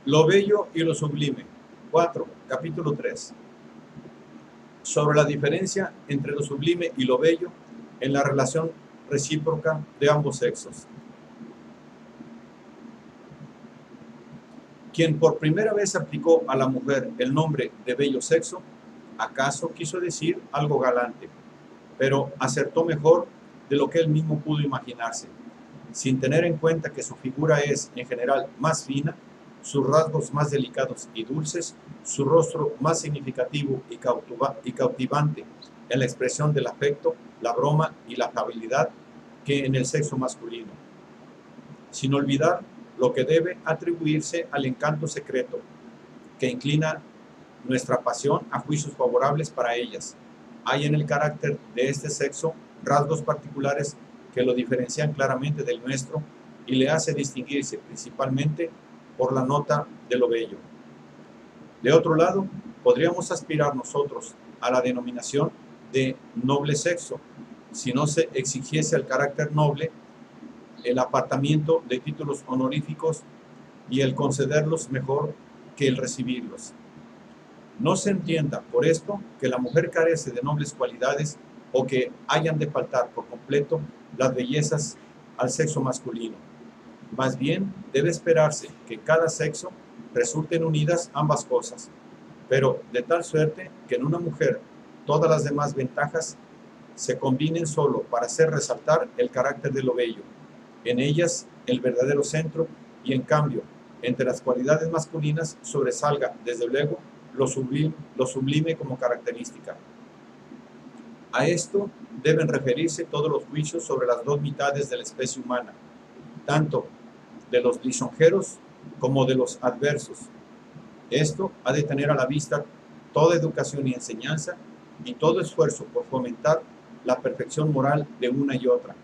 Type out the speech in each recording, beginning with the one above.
Lo bello y lo sublime. 4. Capítulo 3. Sobre la diferencia entre lo sublime y lo bello en la relación recíproca de ambos sexos. Quien por primera vez aplicó a la mujer el nombre de bello sexo, acaso quiso decir algo galante, pero acertó mejor de lo que él mismo pudo imaginarse, sin tener en cuenta que su figura es, en general, más fina, sus rasgos más delicados y dulces, su rostro más significativo y cautivante en la expresión del afecto, la broma y la afabilidad que en el sexo masculino, sin olvidar lo que debe atribuirse al encanto secreto que inclina nuestra pasión a juicios favorables para ellas. Hay en el carácter de este sexo rasgos particulares que lo diferencian claramente del nuestro y le hace distinguirse principalmente por la nota de lo bello. De otro lado, podríamos aspirar nosotros a la denominación de noble sexo, si no se exigiese al carácter noble el apartamiento de títulos honoríficos y el concederlos mejor que el recibirlos. No se entienda por esto que la mujer carece de nobles cualidades o que hayan de faltar por completo las bellezas al sexo masculino. Más bien, debe esperarse que en cada sexo resulten unidas ambas cosas, pero de tal suerte que en una mujer todas las demás ventajas se combinen solo para hacer resaltar el carácter de lo bello, en ellas el verdadero centro, y en cambio, entre las cualidades masculinas sobresalga, desde luego, lo sublime como característica. A esto deben referirse todos los juicios sobre las dos mitades de la especie humana, tanto de los lisonjeros como de los adversos. Esto ha de tener a la vista toda educación y enseñanza y todo esfuerzo por fomentar la perfección moral de una y otra,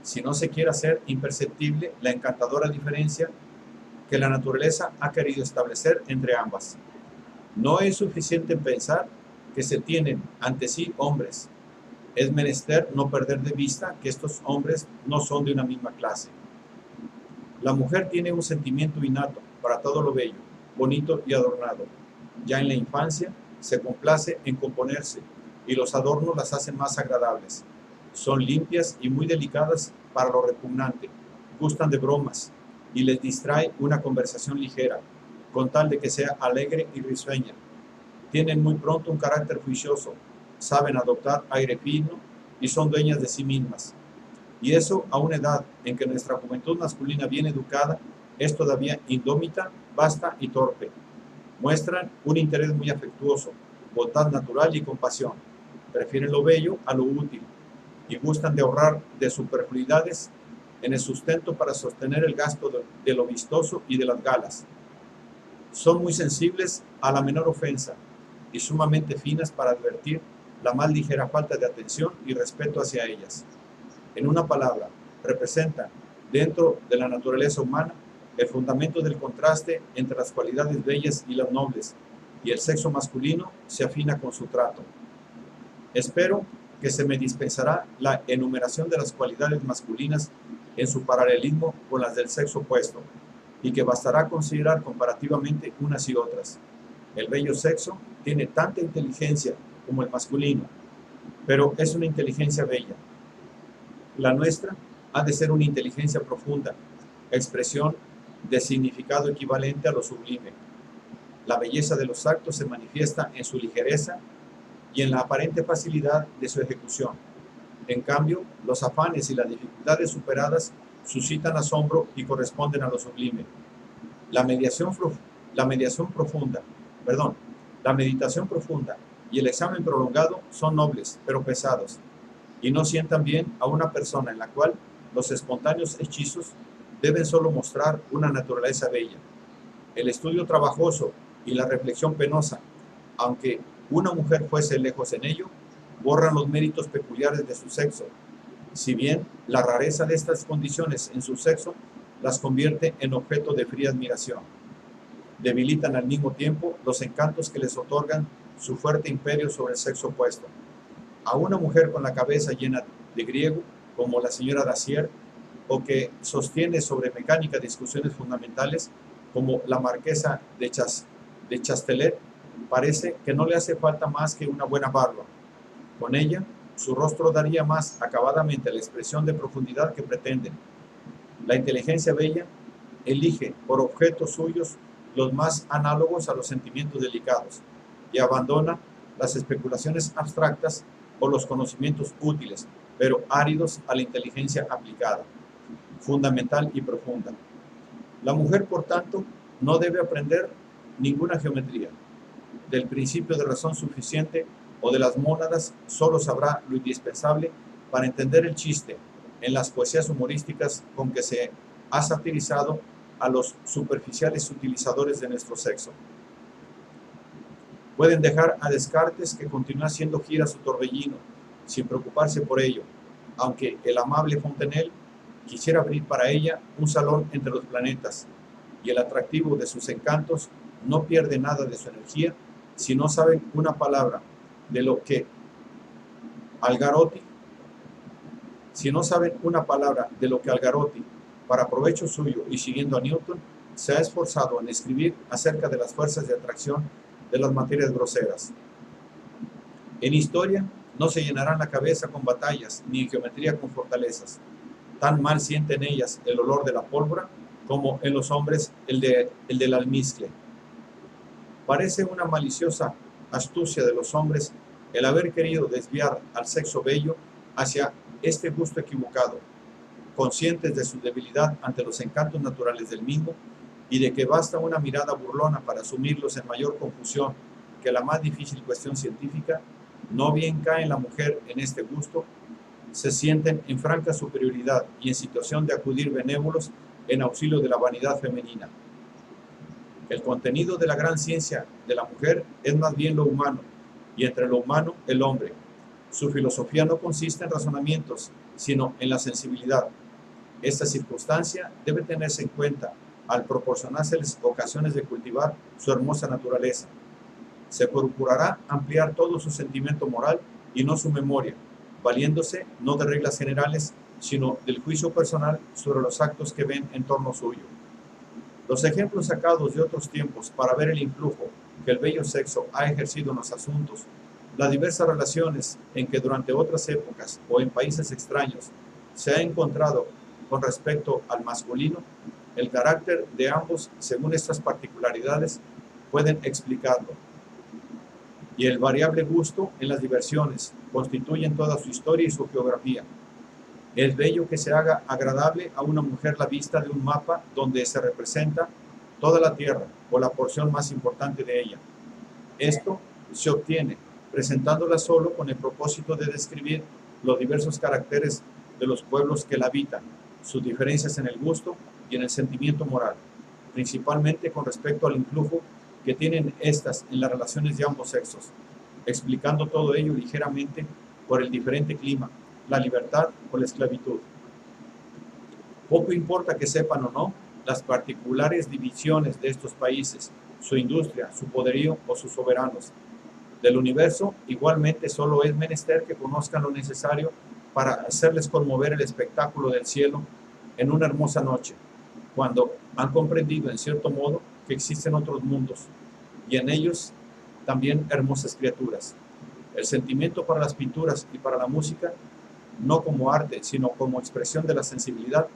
si no se quiere hacer imperceptible la encantadora diferencia que la naturaleza ha querido establecer entre ambas. No es suficiente pensar que se tienen ante sí hombres. Es menester no perder de vista que estos hombres no son de una misma clase. La mujer tiene un sentimiento innato para todo lo bello, bonito y adornado. Ya en la infancia se complace en componerse y los adornos las hacen más agradables. Son limpias y muy delicadas para lo repugnante, gustan de bromas y les distrae una conversación ligera, con tal de que sea alegre y risueña. Tienen muy pronto un carácter juicioso, saben adoptar aire fino y son dueñas de sí mismas. Y eso a una edad en que nuestra juventud masculina bien educada es todavía indómita, vasta y torpe. Muestran un interés muy afectuoso, bondad natural y compasión. Prefieren lo bello a lo útil y gustan de ahorrar de superfluidades en el sustento para sostener el gasto de lo vistoso y de las galas. Son muy sensibles a la menor ofensa y sumamente finas para advertir la más ligera falta de atención y respeto hacia ellas. En una palabra, representan dentro de la naturaleza humana el fundamento del contraste entre las cualidades bellas y las nobles, y el sexo masculino se afina con su trato. Espero que se me dispensará la enumeración de las cualidades masculinas en su paralelismo con las del sexo opuesto, y que bastará considerar comparativamente unas y otras. El bello sexo tiene tanta inteligencia como el masculino, pero es una inteligencia bella. La nuestra ha de ser una inteligencia profunda, expresión de significado equivalente a lo sublime. La belleza de los actos se manifiesta en su ligereza y en la aparente facilidad de su ejecución. En cambio, los afanes y las dificultades superadas suscitan asombro y corresponden a lo sublime. La meditación profunda y el examen prolongado son nobles, pero pesados, y no sientan bien a una persona en la cual los espontáneos hechizos deben solo mostrar una naturaleza bella. El estudio trabajoso y la reflexión penosa, aunque una mujer fuese lejos en ello, borran los méritos peculiares de su sexo, si bien la rareza de estas condiciones en su sexo las convierte en objeto de fría admiración. Debilitan al mismo tiempo los encantos que les otorgan su fuerte imperio sobre el sexo opuesto. A una mujer con la cabeza llena de griego, como la señora Dacier, o que sostiene sobre mecánica discusiones fundamentales, como la marquesa de Chastelet, parece que no le hace falta más que una buena barba. Con ella, su rostro daría más acabadamente la expresión de profundidad que pretenden. La inteligencia bella elige por objetos suyos los más análogos a los sentimientos delicados y abandona las especulaciones abstractas o los conocimientos útiles, pero áridos a la inteligencia aplicada, fundamental y profunda. La mujer, por tanto, no debe aprender ninguna geometría. Del principio de razón suficiente o de las mónadas solo sabrá lo indispensable para entender el chiste en las poesías humorísticas con que se ha satirizado a los superficiales utilizadores de nuestro sexo. Pueden dejar a Descartes que continúe haciendo gira su torbellino, sin preocuparse por ello, aunque el amable Fontenelle quisiera abrir para ella un salón entre los planetas, y el atractivo de sus encantos no pierde nada de su energía si no saben una palabra de lo que Algarotti, para provecho suyo y siguiendo a Newton, se ha esforzado en escribir acerca de las fuerzas de atracción de las materias groseras. En historia no se llenarán la cabeza con batallas, ni en geometría con fortalezas. Tan mal sienten ellas el olor de la pólvora como en los hombres el del almizcle. Parece una maliciosa astucia de los hombres el haber querido desviar al sexo bello hacia este gusto equivocado, conscientes de su debilidad ante los encantos naturales del mismo y de que basta una mirada burlona para sumirlos en mayor confusión que la más difícil cuestión científica. No bien cae la mujer en este gusto, se sienten en franca superioridad y en situación de acudir benévolos en auxilio de la vanidad femenina. El contenido de la gran ciencia de la mujer es más bien lo humano, y entre lo humano el hombre. Su filosofía no consiste en razonamientos, sino en la sensibilidad. Esta circunstancia debe tenerse en cuenta al proporcionárseles ocasiones de cultivar su hermosa naturaleza. Se procurará ampliar todo su sentimiento moral y no su memoria, valiéndose no de reglas generales, sino del juicio personal sobre los actos que ven en torno suyo. Los ejemplos sacados de otros tiempos para ver el influjo que el bello sexo ha ejercido en los asuntos, las diversas relaciones en que durante otras épocas o en países extraños se ha encontrado con respecto al masculino, el carácter de ambos según estas particularidades pueden explicarlo. Y el variable gusto en las diversiones constituyen toda su historia y su geografía. Es bello que se haga agradable a una mujer la vista de un mapa donde se representa toda la Tierra o la porción más importante de ella. Esto se obtiene presentándola solo con el propósito de describir los diversos caracteres de los pueblos que la habitan, sus diferencias en el gusto y en el sentimiento moral, principalmente con respecto al influjo que tienen estas en las relaciones de ambos sexos, explicando todo ello ligeramente por el diferente clima, la libertad o la esclavitud. Poco importa que sepan o no las particulares divisiones de estos países, su industria, su poderío o sus soberanos. Del universo, igualmente, solo es menester que conozcan lo necesario para hacerles conmover el espectáculo del cielo en una hermosa noche, cuando han comprendido en cierto modo que existen otros mundos y en ellos también hermosas criaturas. El sentimiento para las pinturas y para la música, no como arte, sino como expresión de la sensibilidad,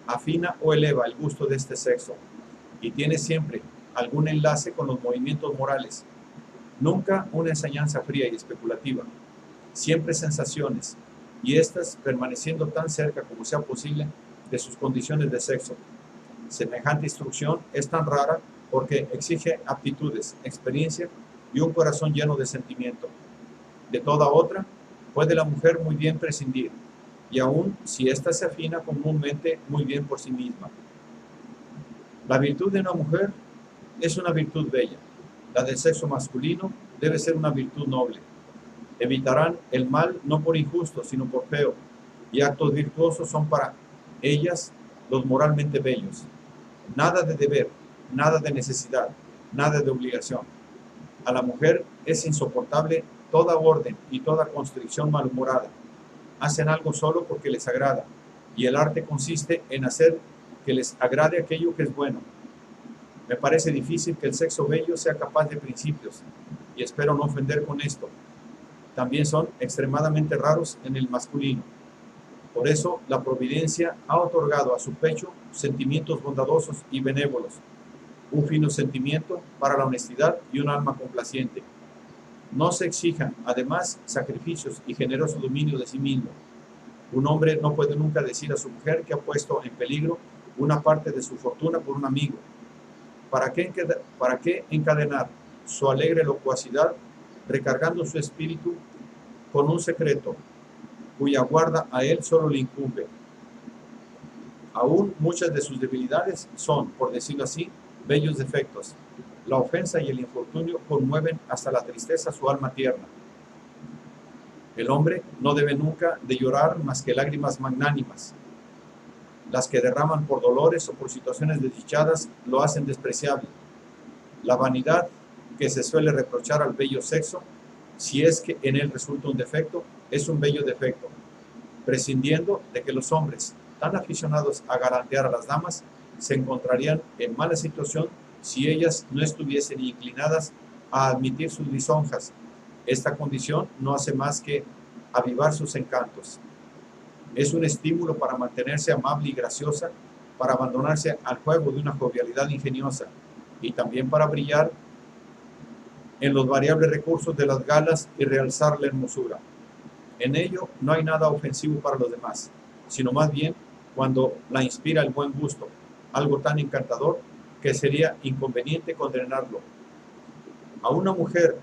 afina o eleva el gusto de este sexo y tiene siempre algún enlace con los movimientos morales. Nunca una enseñanza fría y especulativa, siempre sensaciones, y éstas permaneciendo tan cerca como sea posible de sus condiciones de sexo. Semejante instrucción es tan rara porque exige aptitudes, experiencia y un corazón lleno de sentimiento. De toda otra puede la mujer muy bien prescindir, y aun si ésta se afina comúnmente muy bien por sí misma. La virtud de una mujer es una virtud bella. La del sexo masculino debe ser una virtud noble. Evitarán el mal no por injusto, sino por feo, y actos virtuosos son para ellas los moralmente bellos. Nada de deber, nada de necesidad, nada de obligación. A la mujer es insoportable toda orden y toda constricción malhumorada. Hacen algo solo porque les agrada, y el arte consiste en hacer que les agrade aquello que es bueno. Me parece difícil que el sexo bello sea capaz de principios, y espero no ofender con esto. También son extremadamente raros en el masculino. Por eso, la providencia ha otorgado a su pecho sentimientos bondadosos y benévolos, un fino sentimiento para la honestidad y un alma complaciente. No se exijan, además, sacrificios y generoso dominio de sí mismo. Un hombre no puede nunca decir a su mujer que ha puesto en peligro una parte de su fortuna por un amigo. ¿Para qué encadenar su alegre locuacidad recargando su espíritu con un secreto cuya guarda a él solo le incumbe? Aún muchas de sus debilidades son, por decirlo así, bellos defectos. La ofensa y el infortunio conmueven hasta la tristeza su alma tierna. El hombre no debe nunca de llorar más que lágrimas magnánimas. Las que derraman por dolores o por situaciones desdichadas lo hacen despreciable. La vanidad que se suele reprochar al bello sexo, si es que en él resulta un defecto, es un bello defecto, prescindiendo de que los hombres, tan aficionados a galantear a las damas, se encontrarían en mala situación si ellas no estuviesen inclinadas a admitir sus lisonjas. Esta condición no hace más que avivar sus encantos. Es un estímulo para mantenerse amable y graciosa, para abandonarse al juego de una jovialidad ingeniosa y también para brillar en los variables recursos de las galas y realzar la hermosura. En ello no hay nada ofensivo para los demás, sino más bien cuando la inspira el buen gusto, algo tan encantador que sería inconveniente condenarlo. A una mujer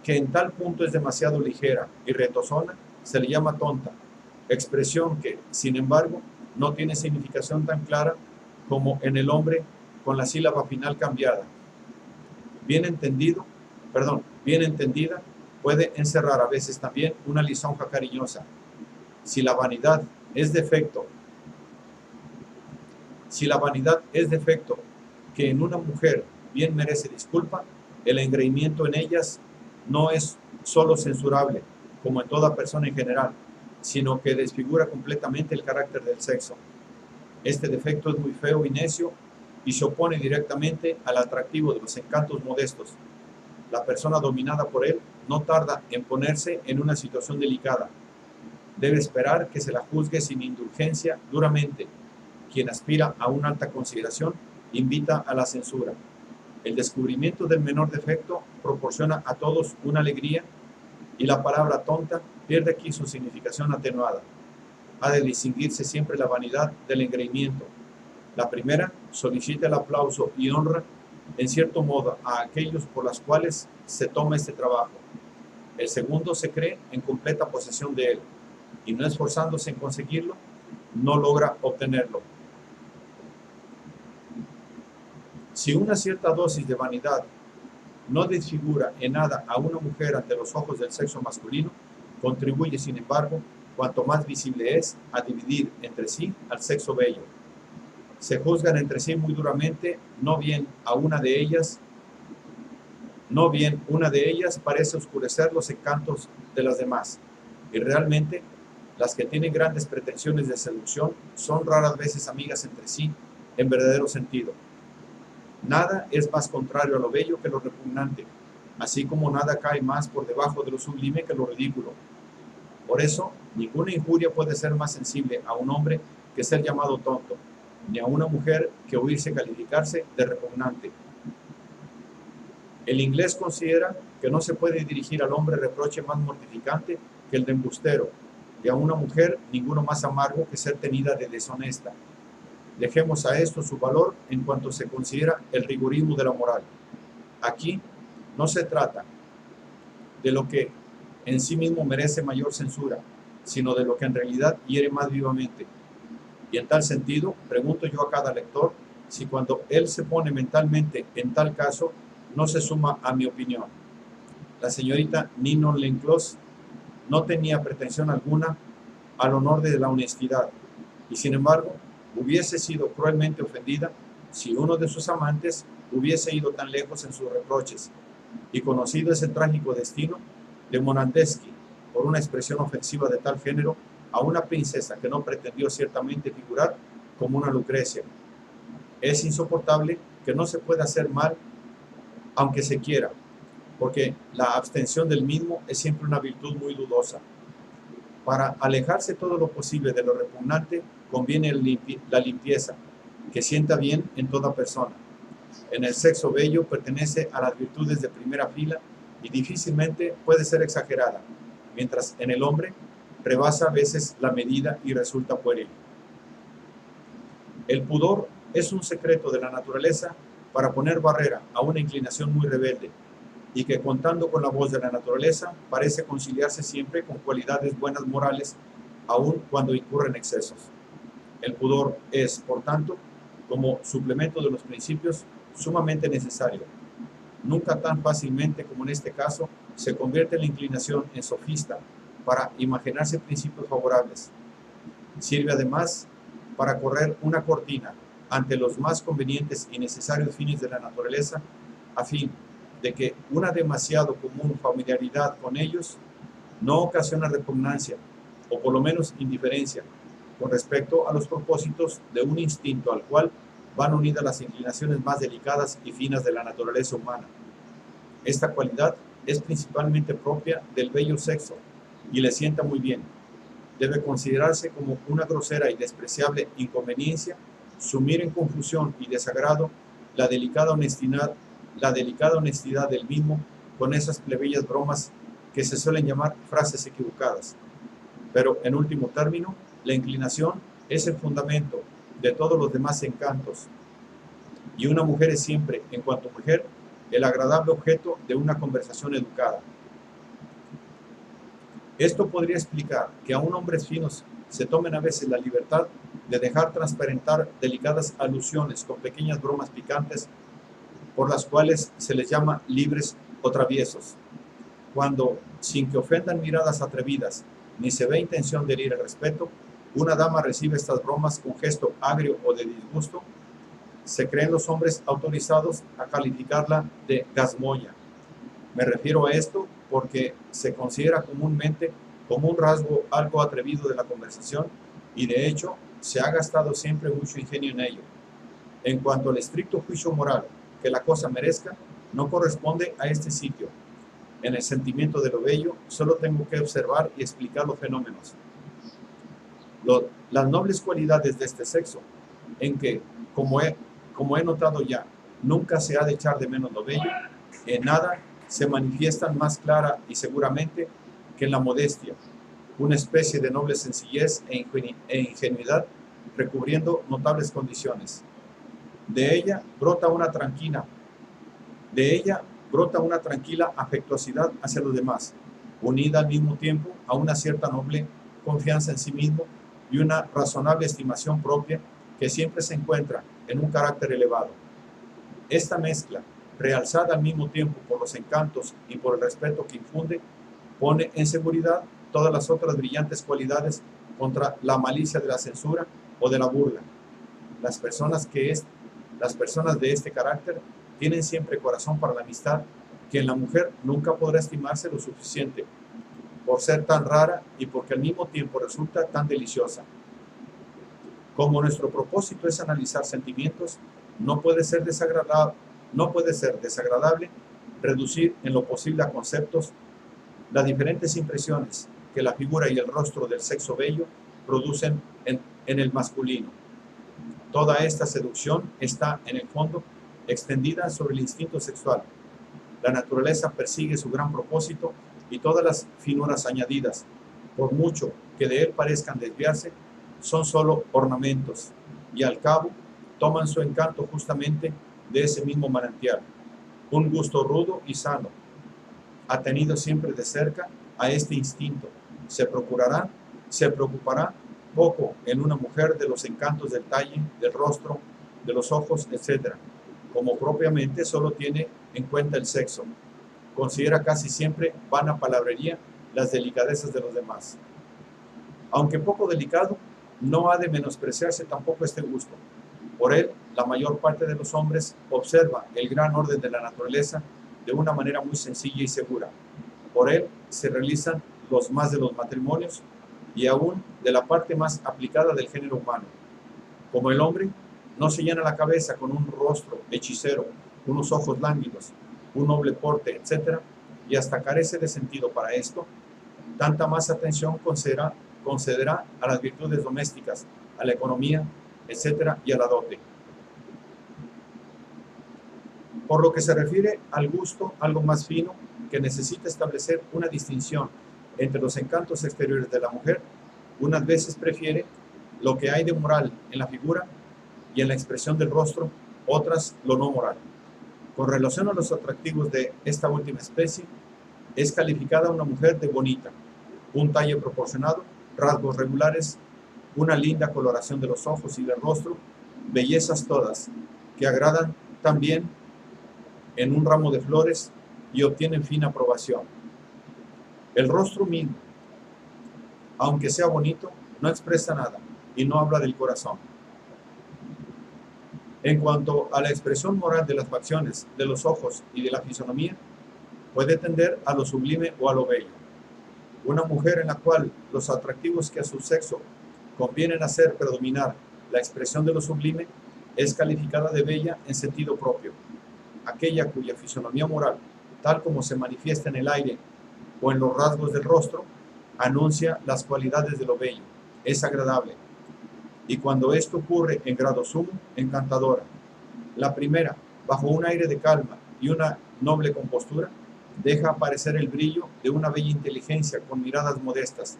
que en tal punto es demasiado ligera y retozona, se le llama tonta, expresión que, sin embargo, no tiene significación tan clara como en el hombre con la sílaba final cambiada. Bien entendida, puede encerrar a veces también una lisonja cariñosa. Si la vanidad es defecto que en una mujer bien merece disculpa, el engreimiento en ellas no es solo censurable, como en toda persona en general, sino que desfigura completamente el carácter del sexo. Este defecto es muy feo y necio y se opone directamente al atractivo de los encantos modestos. La persona dominada por él no tarda en ponerse en una situación delicada. Debe esperar que se la juzgue sin indulgencia duramente. Quien aspira a una alta consideración invita a la censura. El descubrimiento del menor defecto proporciona a todos una alegría y la palabra tonta pierde aquí su significación atenuada. Ha de distinguirse siempre la vanidad del engreimiento. La primera solicita el aplauso y honra en cierto modo a aquellos por los cuales se toma este trabajo. El segundo se cree en completa posesión de él y no esforzándose en conseguirlo, no logra obtenerlo. Si una cierta dosis de vanidad no desfigura en nada a una mujer ante los ojos del sexo masculino, contribuye, sin embargo, cuanto más visible es, a dividir entre sí al sexo bello. Se juzgan entre sí muy duramente, no bien una de ellas parece oscurecer los encantos de las demás, y realmente las que tienen grandes pretensiones de seducción son raras veces amigas entre sí en verdadero sentido. Nada es más contrario a lo bello que lo repugnante, así como nada cae más por debajo de lo sublime que lo ridículo. Por eso, ninguna injuria puede ser más sensible a un hombre que ser llamado tonto, ni a una mujer que oírse calificarse de repugnante. El inglés considera que no se puede dirigir al hombre reproche más mortificante que el de embustero, y a una mujer ninguno más amargo que ser tenida de deshonesta. Dejemos a esto su valor en cuanto se considera el rigorismo de la moral. Aquí no se trata de lo que en sí mismo merece mayor censura, sino de lo que en realidad hiere más vivamente. Y en tal sentido, pregunto yo a cada lector si cuando él se pone mentalmente en tal caso, no se suma a mi opinión. La señorita Ninon Lenclos no tenía pretensión alguna al honor de la honestidad, y sin embargo, hubiese sido cruelmente ofendida si uno de sus amantes hubiese ido tan lejos en sus reproches, y conocido ese trágico destino de Monandeschi por una expresión ofensiva de tal género a una princesa que no pretendió ciertamente figurar como una Lucrecia. Es insoportable que no se puede hacer mal aunque se quiera, porque la abstención del mismo es siempre una virtud muy dudosa. Para alejarse todo lo posible de lo repugnante, conviene la limpieza, que sienta bien en toda persona. En el sexo bello pertenece a las virtudes de primera fila y difícilmente puede ser exagerada, mientras en el hombre rebasa a veces la medida y resulta pueril. El pudor es un secreto de la naturaleza para poner barrera a una inclinación muy rebelde y que, contando con la voz de la naturaleza, parece conciliarse siempre con cualidades buenas morales, aun cuando incurre en excesos. El pudor es, por tanto, como suplemento de los principios, sumamente necesario. Nunca tan fácilmente como en este caso se convierte la inclinación en sofista para imaginarse principios favorables. Sirve además para correr una cortina ante los más convenientes y necesarios fines de la naturaleza, a fin de que una demasiado común familiaridad con ellos no ocasiona repugnancia, o por lo menos indiferencia, con respecto a los propósitos de un instinto al cual van unidas las inclinaciones más delicadas y finas de la naturaleza humana. Esta cualidad es principalmente propia del bello sexo y le sienta muy bien. Debe considerarse como una grosera y despreciable inconveniencia sumir en confusión y desagrado la delicada honestidad del mismo con esas plebeyas bromas que se suelen llamar frases equivocadas. Pero, en último término, la inclinación es el fundamento de todos los demás encantos, y una mujer es siempre, en cuanto mujer, el agradable objeto de una conversación educada. Esto podría explicar que aun hombres finos se tomen a veces la libertad de dejar transparentar delicadas alusiones con pequeñas bromas picantes, por las cuales se les llama libres o traviesos, cuando, sin que ofendan miradas atrevidas, ni se ve intención de herir el respeto, una dama recibe estas bromas con gesto agrio o de disgusto, se creen los hombres autorizados a calificarla de gazmoña. Me refiero a esto porque se considera comúnmente como un rasgo algo atrevido de la conversación y, de hecho, se ha gastado siempre mucho ingenio en ello. En cuanto al estricto juicio moral que la cosa merezca, no corresponde a este sitio. En el sentimiento de lo bello, solo tengo que observar y explicar los fenómenos. Las nobles cualidades de este sexo, en que, como he notado ya, nunca se ha de echar de menos lo bello, en nada se manifiestan más clara y seguramente que en la modestia, una especie de noble sencillez e ingenuidad recubriendo notables condiciones. De ella brota una tranquila afectuosidad hacia los demás, unida al mismo tiempo a una cierta noble confianza en sí mismo y una razonable estimación propia que siempre se encuentra en un carácter elevado. Esta mezcla, realzada al mismo tiempo por los encantos y por el respeto que infunde, pone en seguridad todas las otras brillantes cualidades contra la malicia de la censura o de la burla. Las personas de este carácter tienen siempre corazón para la amistad, que en la mujer nunca podrá estimarse lo suficiente, por ser tan rara y porque al mismo tiempo resulta tan deliciosa. Como nuestro propósito es analizar sentimientos, no puede ser desagradable reducir en lo posible a conceptos las diferentes impresiones que la figura y el rostro del sexo bello producen en el masculino. Toda esta seducción está, en el fondo, extendida sobre el instinto sexual. La naturaleza persigue su gran propósito y todas las finuras añadidas, por mucho que de él parezcan desviarse, son solo ornamentos y al cabo toman su encanto justamente de ese mismo manantial. Un gusto rudo y sano, atenido siempre de cerca a este instinto, se preocupará poco en una mujer de los encantos del talle, del rostro, de los ojos, etc., como propiamente solo tiene en cuenta el sexo. Considera casi siempre vana palabrería las delicadezas de los demás. Aunque poco delicado, no ha de menospreciarse tampoco este gusto. Por él, la mayor parte de los hombres observa el gran orden de la naturaleza de una manera muy sencilla y segura. Por él se realizan los más de los matrimonios y aún de la parte más aplicada del género humano. Como el hombre, no se llena la cabeza con un rostro hechicero, unos ojos lánguidos, un noble porte, etc., y hasta carece de sentido para esto, tanta más atención concederá a las virtudes domésticas, a la economía, etc., y a la dote. Por lo que se refiere al gusto, algo más fino, que necesita establecer una distinción entre los encantos exteriores de la mujer, unas veces prefiere lo que hay de moral en la figura y en la expresión del rostro, otras lo no moral. Con relación a los atractivos de esta última especie, es calificada una mujer de bonita, un talle proporcionado, rasgos regulares, una linda coloración de los ojos y del rostro, bellezas todas, que agradan también en un ramo de flores y obtienen fina aprobación. El rostro mismo, aunque sea bonito, no expresa nada y no habla del corazón. En cuanto a la expresión moral de las facciones, de los ojos y de la fisonomía, puede tender a lo sublime o a lo bello. Una mujer en la cual los atractivos que a su sexo convienen hacer predominar la expresión de lo sublime es calificada de bella en sentido propio. Aquella cuya fisonomía moral, tal como se manifiesta en el aire o en los rasgos del rostro, anuncia las cualidades de lo bello, es agradable, y cuando esto ocurre en grado sumo, encantadora. La primera, bajo un aire de calma y una noble compostura, deja aparecer el brillo de una bella inteligencia con miradas modestas,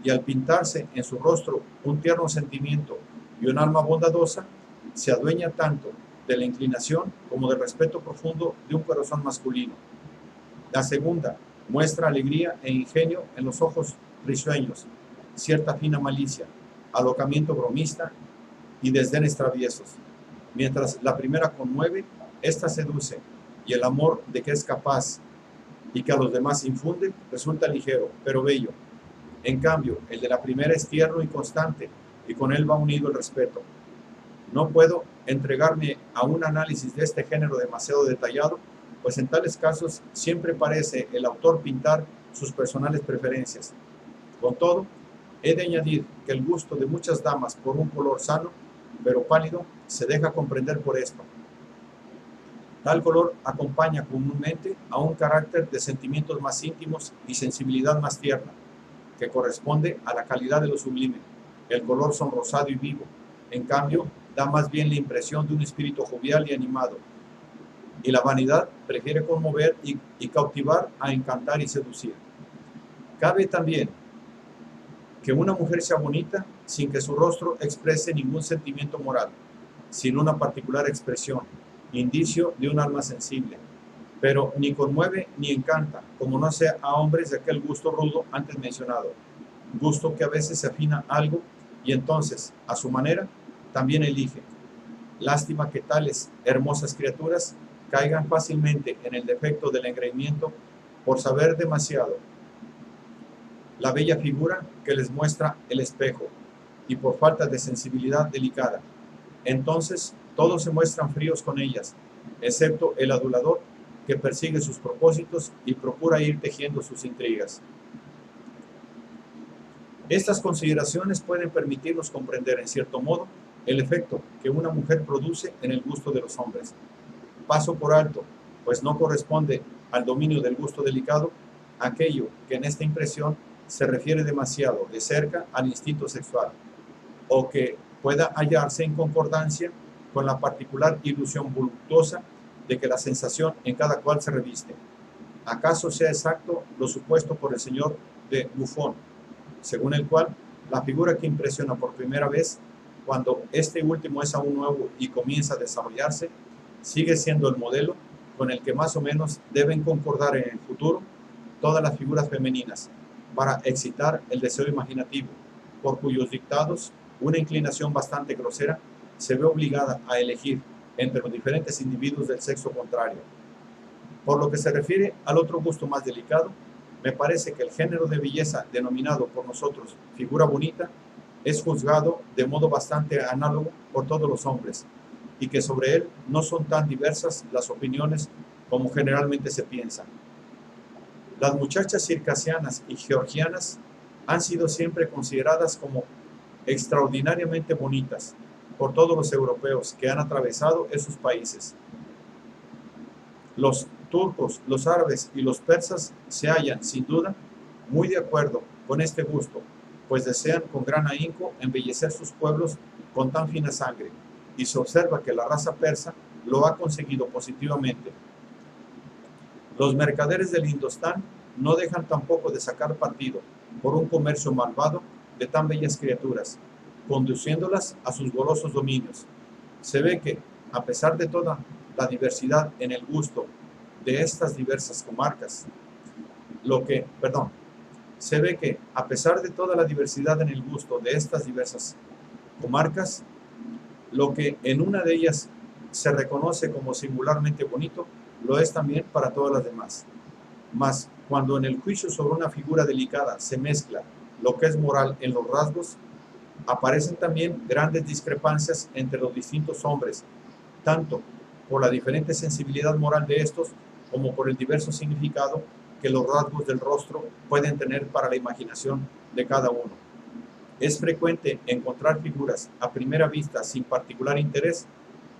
y al pintarse en su rostro un tierno sentimiento y un alma bondadosa, se adueña tanto de la inclinación como del respeto profundo de un corazón masculino. La segunda muestra alegría e ingenio en los ojos risueños, cierta fina malicia, alocamiento bromista y desdenes traviesos. Mientras la primera conmueve, esta seduce, y el amor de que es capaz y que a los demás infunde resulta ligero, pero bello. En cambio, el de la primera es tierno y constante, y con él va unido el respeto. No puedo entregarme a un análisis de este género demasiado detallado, pues en tales casos siempre parece el autor pintar sus personales preferencias. Con todo, he de añadir que el gusto de muchas damas por un color sano, pero pálido, se deja comprender por esto. Tal color acompaña comúnmente a un carácter de sentimientos más íntimos y sensibilidad más tierna, que corresponde a la calidad de lo sublime. El color sonrosado y vivo, en cambio, da más bien la impresión de un espíritu jovial y animado, y la vanidad prefiere conmover y cautivar a encantar y seducir. Cabe también que una mujer sea bonita sin que su rostro exprese ningún sentimiento moral, sin una particular expresión, indicio de un alma sensible, pero ni conmueve ni encanta, como no sea a hombres de aquel gusto rudo antes mencionado, gusto que a veces se afina algo y entonces, a su manera, también elige. Lástima que tales hermosas criaturas caigan fácilmente en el defecto del engreimiento por saber demasiado la bella figura que les muestra el espejo y por falta de sensibilidad delicada. Entonces todos se muestran fríos con ellas, excepto el adulador que persigue sus propósitos y procura ir tejiendo sus intrigas. Estas consideraciones pueden permitirnos comprender en cierto modo el efecto que una mujer produce en el gusto de los hombres. Paso por alto, pues no corresponde al dominio del gusto delicado, aquello que en esta impresión se refiere demasiado de cerca al instinto sexual, o que pueda hallarse en concordancia con la particular ilusión voluptuosa de que la sensación en cada cual se reviste. ¿Acaso sea exacto lo supuesto por el señor de Buffon, según el cual la figura que impresiona por primera vez, cuando este último es aún nuevo y comienza a desarrollarse, sigue siendo el modelo con el que más o menos deben concordar en el futuro todas las figuras femeninas, para excitar el deseo imaginativo, por cuyos dictados una inclinación bastante grosera se ve obligada a elegir entre los diferentes individuos del sexo contrario? Por lo que se refiere al otro gusto más delicado, me parece que el género de belleza denominado por nosotros figura bonita es juzgado de modo bastante análogo por todos los hombres, y que sobre él no son tan diversas las opiniones como generalmente se piensa. Las muchachas circasianas y georgianas han sido siempre consideradas como extraordinariamente bonitas, por todos los europeos que han atravesado esos países. Los turcos, los árabes y los persas se hallan, sin duda, muy de acuerdo con este gusto, pues desean con gran ahínco embellecer sus pueblos con tan fina sangre, y se observa que la raza persa lo ha conseguido positivamente. Los mercaderes del Indostán no dejan tampoco de sacar partido por un comercio malvado de tan bellas criaturas, conduciéndolas a sus golosos dominios. Se ve que, a pesar de toda la diversidad en el gusto de estas diversas comarcas, se ve que, a pesar de toda la diversidad en el gusto de estas diversas comarcas, lo que en una de ellas se reconoce como singularmente bonito, lo es también para todas las demás. Mas, cuando en el juicio sobre una figura delicada se mezcla lo que es moral en los rasgos, aparecen también grandes discrepancias entre los distintos hombres, tanto por la diferente sensibilidad moral de estos, como por el diverso significado que los rasgos del rostro pueden tener para la imaginación de cada uno. Es frecuente encontrar figuras a primera vista sin particular interés,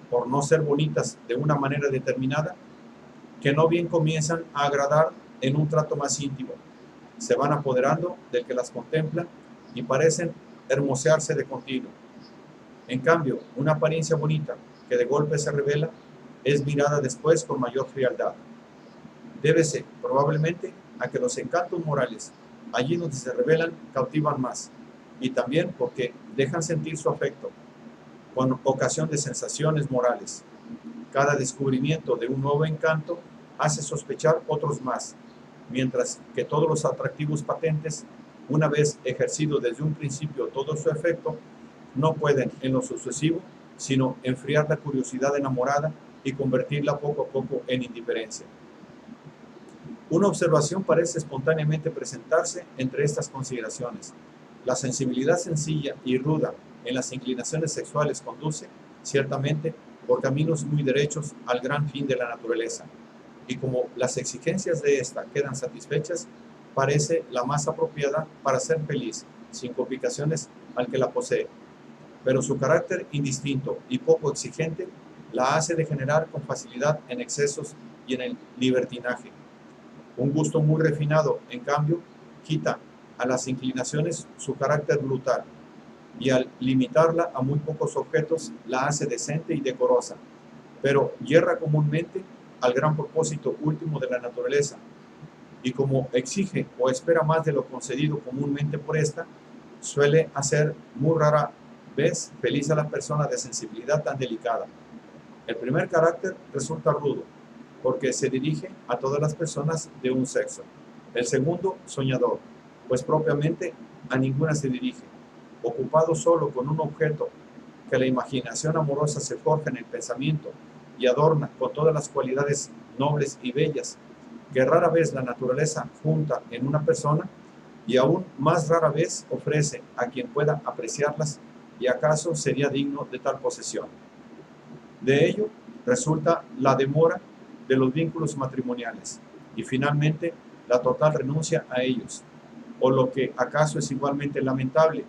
por no ser bonitas de una manera determinada, que no bien comienzan a agradar en un trato más íntimo, se van apoderando del que las contempla y parecen hermosearse de continuo. En cambio, una apariencia bonita que de golpe se revela es mirada después con mayor frialdad. Débese, probablemente, a que los encantos morales, allí donde se revelan, cautivan más, y también porque dejan sentir su afecto, con ocasión de sensaciones morales. Cada descubrimiento de un nuevo encanto hace sospechar otros más, mientras que todos los atractivos patentes, una vez ejercido desde un principio todo su efecto, no pueden en lo sucesivo sino enfriar la curiosidad enamorada y convertirla poco a poco en indiferencia. Una observación parece espontáneamente presentarse entre estas consideraciones. La sensibilidad sencilla y ruda en las inclinaciones sexuales conduce, ciertamente, por caminos muy derechos al gran fin de la naturaleza, y como las exigencias de ésta quedan satisfechas, parece la más apropiada para ser feliz, sin complicaciones, al que la posee. Pero su carácter indistinto y poco exigente la hace degenerar con facilidad en excesos y en el libertinaje. Un gusto muy refinado, en cambio, quita a las inclinaciones su carácter brutal, y al limitarla a muy pocos objetos la hace decente y decorosa, pero yerra comúnmente al gran propósito último de la naturaleza, y como exige o espera más de lo concedido comúnmente por esta, suele hacer muy rara vez feliz a la persona de sensibilidad tan delicada. El primer carácter resulta rudo, porque se dirige a todas las personas de un sexo. El segundo, soñador, pues propiamente a ninguna se dirige, ocupado solo con un objeto que la imaginación amorosa se forja en el pensamiento y adorna con todas las cualidades nobles y bellas que rara vez la naturaleza junta en una persona, y aún más rara vez ofrece a quien pueda apreciarlas y acaso sería digno de tal posesión. De ello resulta la demora de los vínculos matrimoniales y finalmente la total renuncia a ellos, o lo que acaso es igualmente lamentable,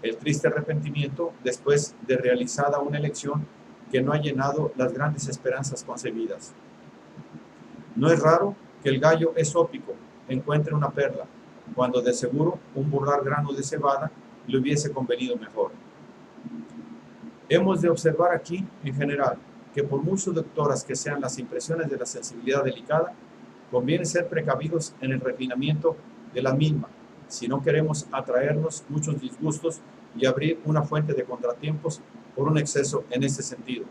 el triste arrepentimiento después de realizada una elección que no ha llenado las grandes esperanzas concebidas. No es raro que el gallo esópico encuentre una perla, cuando de seguro un burlar grano de cebada le hubiese convenido mejor. Hemos de observar aquí, en general, que por muy seductoras que sean las impresiones de la sensibilidad delicada, conviene ser precavidos en el refinamiento de la misma, si no queremos atraernos muchos disgustos y abrir una fuente de contratiempos por un exceso en este sentido.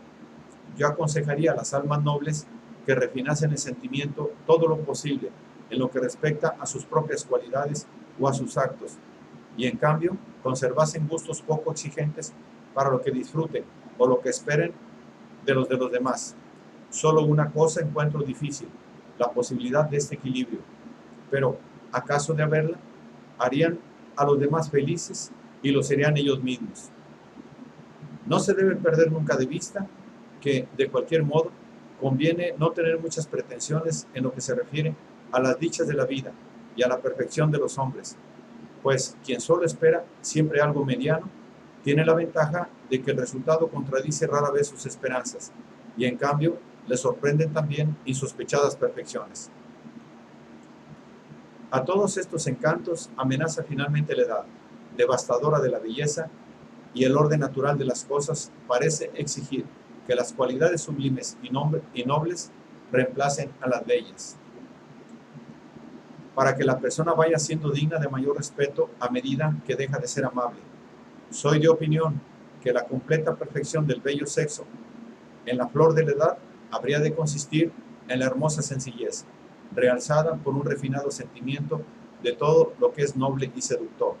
Yo aconsejaría a las almas nobles que refinasen el sentimiento todo lo posible en lo que respecta a sus propias cualidades o a sus actos, y en cambio conservasen gustos poco exigentes para lo que disfruten o lo que esperen de los demás. Solo una cosa encuentro difícil, la posibilidad de este equilibrio, pero acaso de haberla, harían a los demás felices y lo serían ellos mismos. No se debe perder nunca de vista que, de cualquier modo, conviene no tener muchas pretensiones en lo que se refiere a las dichas de la vida y a la perfección de los hombres, pues quien solo espera siempre algo mediano, Tiene la ventaja de que el resultado contradice rara vez sus esperanzas y en cambio le sorprenden también insospechadas perfecciones. A todos estos encantos amenaza finalmente la edad, devastadora de la belleza, y el orden natural de las cosas parece exigir que las cualidades sublimes y nobles reemplacen a las bellas, para que la persona vaya siendo digna de mayor respeto a medida que deja de ser amable. Soy de opinión que la completa perfección del bello sexo en la flor de la edad habría de consistir en la hermosa sencillez, realzada por un refinado sentimiento de todo lo que es noble y seductor.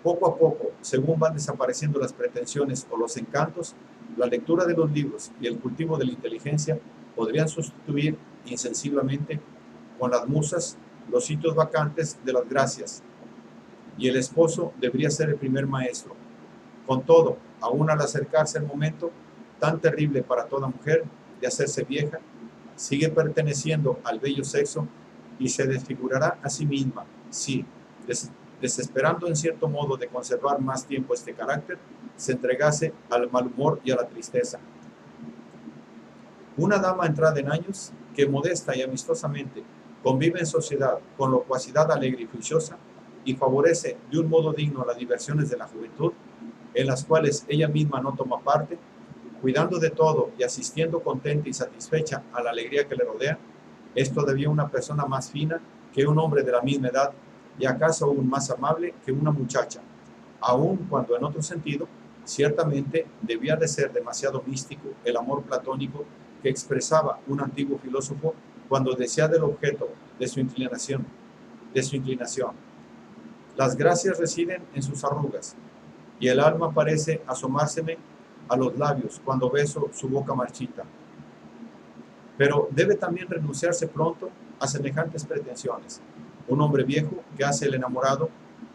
Poco a poco, según van desapareciendo las pretensiones o los encantos, la lectura de los libros y el cultivo de la inteligencia podrían sustituir insensiblemente con las musas los sitios vacantes de las gracias, y el esposo debería ser el primer maestro. Con todo, aún al acercarse el momento tan terrible para toda mujer de hacerse vieja, sigue perteneciendo al bello sexo y se desfigurará a sí misma si, desesperando en cierto modo de conservar más tiempo este carácter, se entregase al mal humor y a la tristeza. Una dama entrada en años, que modesta y amistosamente convive en sociedad con locuacidad alegre y juiciosa, y favorece de un modo digno las diversiones de la juventud, en las cuales ella misma no toma parte, cuidando de todo y asistiendo contenta y satisfecha a la alegría que le rodea, es todavía una persona más fina que un hombre de la misma edad, y acaso aún más amable que una muchacha, aun cuando en otro sentido, ciertamente debía de ser demasiado místico el amor platónico que expresaba un antiguo filósofo cuando decía del objeto de su inclinación. Las gracias residen en sus arrugas, y el alma parece asomárseme a los labios cuando beso su boca marchita. Pero debe también renunciarse pronto a semejantes pretensiones. Un hombre viejo que hace el enamorado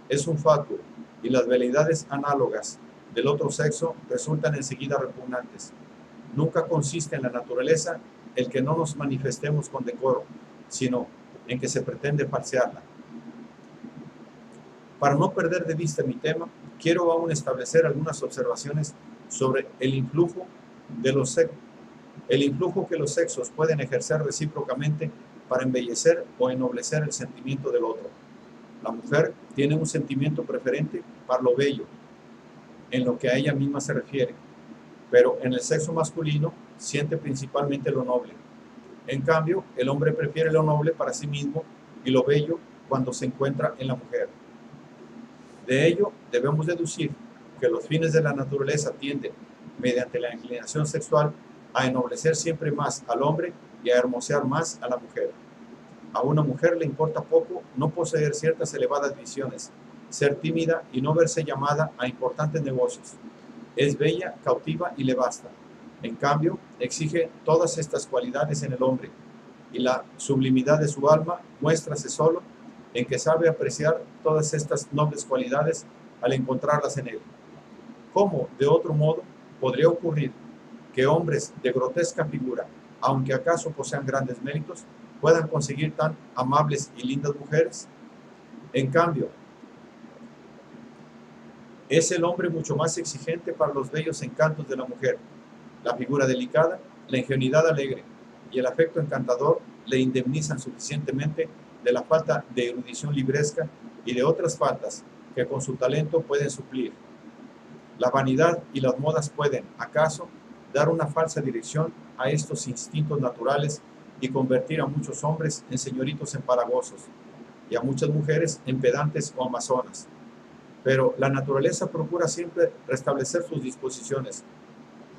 es un fatuo, y las veleidades análogas del otro sexo resultan enseguida repugnantes. Nunca consiste en la naturaleza el que no nos manifestemos con decoro, sino en que se pretende falsearla. Para no perder de vista mi tema, quiero aún establecer algunas observaciones sobre el influjo que los sexos pueden ejercer recíprocamente para embellecer o ennoblecer el sentimiento del otro. La mujer tiene un sentimiento preferente para lo bello, en lo que a ella misma se refiere, pero en el sexo masculino siente principalmente lo noble. En cambio, el hombre prefiere lo noble para sí mismo y lo bello cuando se encuentra en la mujer. De ello debemos deducir que los fines de la naturaleza tienden, mediante la inclinación sexual, a ennoblecer siempre más al hombre y a hermosear más a la mujer. A una mujer le importa poco no poseer ciertas elevadas visiones, ser tímida y no verse llamada a importantes negocios. Es bella, cautiva y le basta. En cambio, exige todas estas cualidades en el hombre, y la sublimidad de su alma muéstrase solo en que sabe apreciar todas estas nobles cualidades al encontrarlas en él. ¿Cómo, de otro modo, podría ocurrir que hombres de grotesca figura, aunque acaso posean grandes méritos, puedan conseguir tan amables y lindas mujeres? En cambio, es el hombre mucho más exigente para los bellos encantos de la mujer. La figura delicada, la ingenuidad alegre y el afecto encantador le indemnizan suficientemente de la falta de erudición libresca y de otras faltas que con su talento pueden suplir. La vanidad y las modas pueden, acaso, dar una falsa dirección a estos instintos naturales y convertir a muchos hombres en señoritos empalagosos y a muchas mujeres en pedantes o amazonas. Pero la naturaleza procura siempre restablecer sus disposiciones.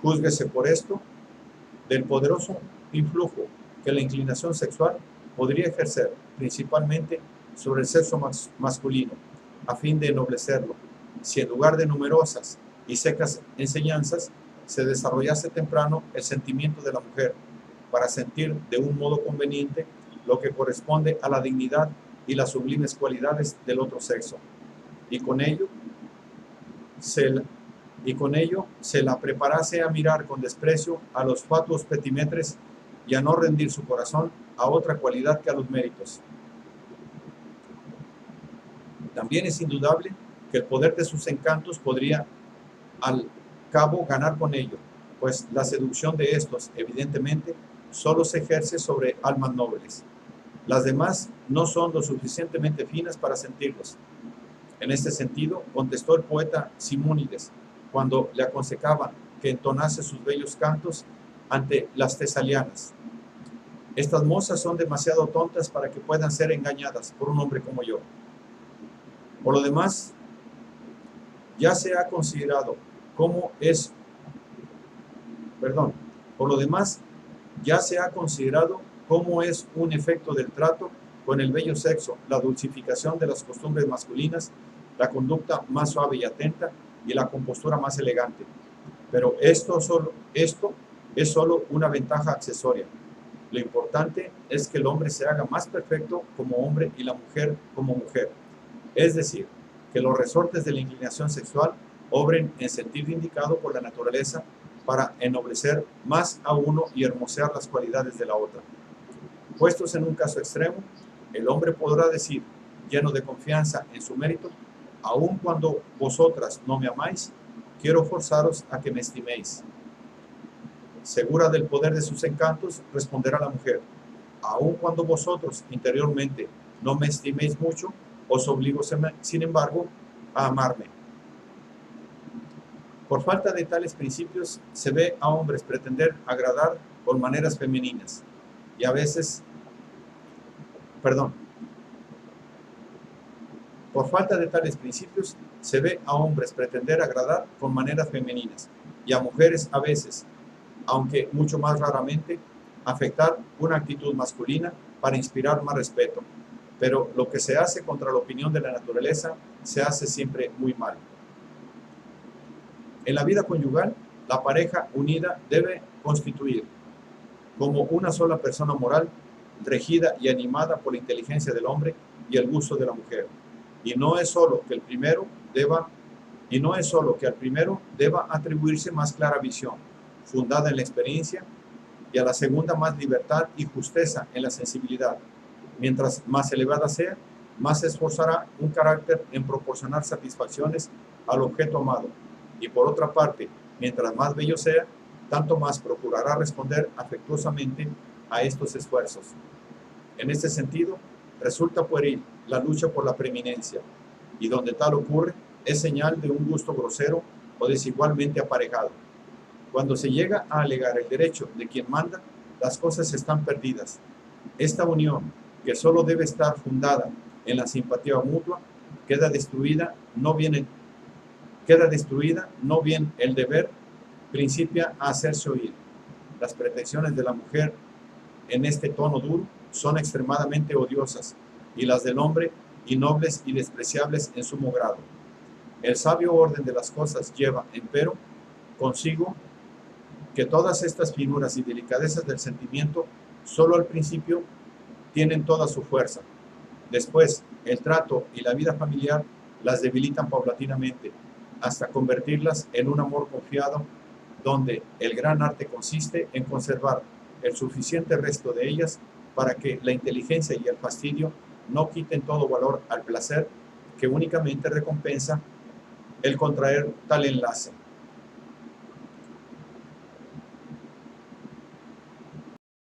Júzguese por esto del poderoso influjo que la inclinación sexual podría ejercer principalmente sobre el sexo masculino, a fin de ennoblecerlo, si en lugar de numerosas y secas enseñanzas se desarrollase temprano el sentimiento de la mujer, para sentir de un modo conveniente lo que corresponde a la dignidad y las sublimes cualidades del otro sexo, y con ello se la preparase a mirar con desprecio a los fatuos petimetres y a no rendir su corazón a otra cualidad que a los méritos. También es indudable que el poder de sus encantos podría al cabo ganar con ello, pues la seducción de estos, evidentemente, solo se ejerce sobre almas nobles. Las demás no son lo suficientemente finas para sentirlos. En este sentido, contestó el poeta Simónides, cuando le aconsejaban que entonase sus bellos cantos ante las tesalianas: estas mozas son demasiado tontas para que puedan ser engañadas por un hombre como yo. Por lo demás, ya se ha considerado cómo es, por lo demás, ya se ha considerado cómo es un efecto del trato con el bello sexo, la dulcificación de las costumbres masculinas, la conducta más suave y atenta y la compostura más elegante. Pero esto es solo una ventaja accesoria. Lo importante es que el hombre se haga más perfecto como hombre y la mujer como mujer. Es decir, que los resortes de la inclinación sexual obren en sentido indicado por la naturaleza para ennoblecer más a uno y hermosear las cualidades de la otra. Puestos en un caso extremo, el hombre podrá decir, lleno de confianza en su mérito: aun cuando vosotras no me amáis, quiero forzaros a que me estiméis. Segura del poder de sus encantos, responderá la mujer: aun cuando vosotros interiormente no me estiméis mucho, os obligo, sin embargo, a amarme. Por falta de tales principios, se ve a hombres pretender agradar con maneras femeninas y a veces, por falta de tales principios, se ve a hombres pretender agradar con maneras femeninas y a mujeres a veces, aunque mucho más raramente, afectar una actitud masculina para inspirar más respeto. Pero lo que se hace contra la opinión de la naturaleza se hace siempre muy mal. En la vida conyugal, la pareja unida debe constituir como una sola persona moral, regida y animada por la inteligencia del hombre y el gusto de la mujer. Y no es solo que al primero deba atribuirse más clara visión, fundada en la experiencia, y a la segunda más libertad y justeza en la sensibilidad. Mientras más elevada sea, más se esforzará un carácter en proporcionar satisfacciones al objeto amado. Y por otra parte, mientras más bello sea, tanto más procurará responder afectuosamente a estos esfuerzos. En este sentido, resulta pueril la lucha por la preeminencia, y donde tal ocurre, es señal de un gusto grosero o desigualmente aparejado. Cuando se llega a alegar el derecho de quien manda, las cosas están perdidas. Esta unión, que solo debe estar fundada en la simpatía mutua, queda destruida, no bien el deber principia a hacerse oír. Las pretensiones de la mujer en este tono duro son extremadamente odiosas, y las del hombre innobles y despreciables en sumo grado. El sabio orden de las cosas lleva, empero, consigo que todas estas finuras y delicadezas del sentimiento solo al principio tienen toda su fuerza. Después, el trato y la vida familiar las debilitan paulatinamente, hasta convertirlas en un amor confiado, donde el gran arte consiste en conservar el suficiente resto de ellas para que la inteligencia y el fastidio no quiten todo valor al placer que únicamente recompensa el contraer tal enlace.